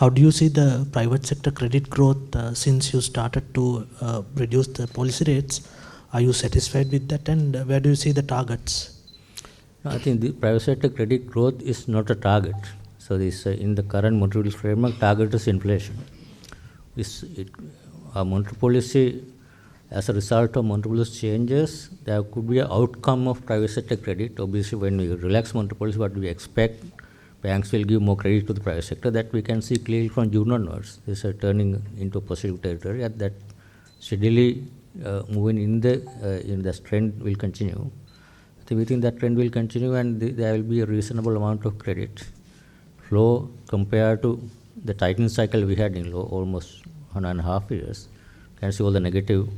How do you see the private sector credit growth since you started to reduce the policy rates? Are you satisfied with that, and where do you see the targets? I think the private sector credit growth is not a target. So this in the current monetary policy framework, target is inflation. Our monetary policy, as a result of monetary policy changes, there could be an outcome of private sector credit. Obviously, when we relax monetary policy, what we expect, banks will give more credit to the private sector. That we can see clearly from June onwards. This is turning into positive territory, and that steadily moving in the trend will continue. We think that trend will continue, and there will be a reasonable amount of credit flow compared to the tightening cycle we had in almost 1.5 years. You can see all the negative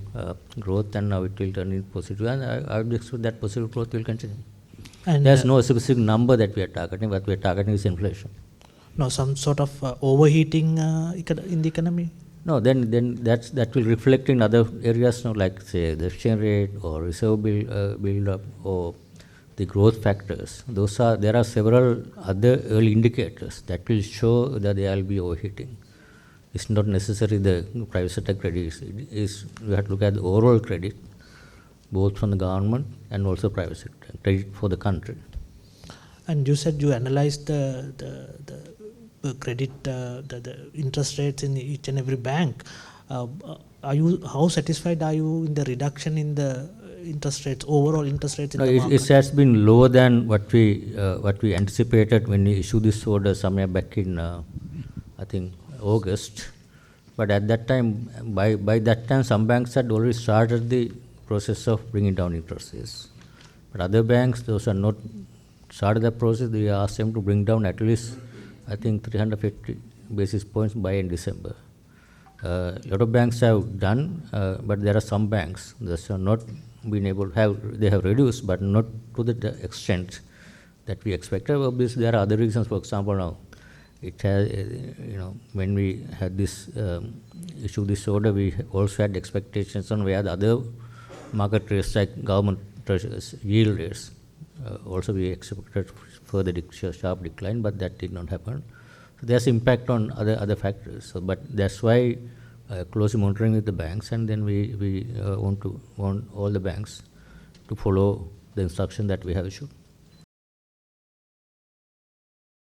growth, and now it will turn into positive, and I would expect that positive growth will continue. And there's no specific number that we are targeting. What we are targeting is inflation. No, some sort of overheating in the economy? No, then that will reflect in other areas, like say the exchange rate or reserve build up or the growth factors. There are several other early indicators that will show that there will be overheating. It's not necessarily the private sector credit. We have to look at the overall credit, both from the government and also private sector credit for the country. And you said you analyzed the credit, the interest rates in each and every bank. How satisfied are you in the reduction in the interest rates, overall interest rates in the market? It has been lower than what we anticipated when we issued this order somewhere back in I think August. But at that time, by that time, some banks had already started the process of bringing down interest rates. But other banks, those are not started the process. We asked them to bring down at least, I think, 350 basis points by in December. A lot of banks have done, but there are some banks that have not been able to have. They have reduced, but not to the extent that we expected. Obviously, there are other reasons. For example, now it has, when we had this issue, this order, we also had expectations on where the other market rates, like government treasuries, yield rates, also we expected further sharp decline, but that did not happen. So there's impact on other factors. So, but that's why closely monitoring with the banks, and then we want all the banks to follow the instruction that we have issued.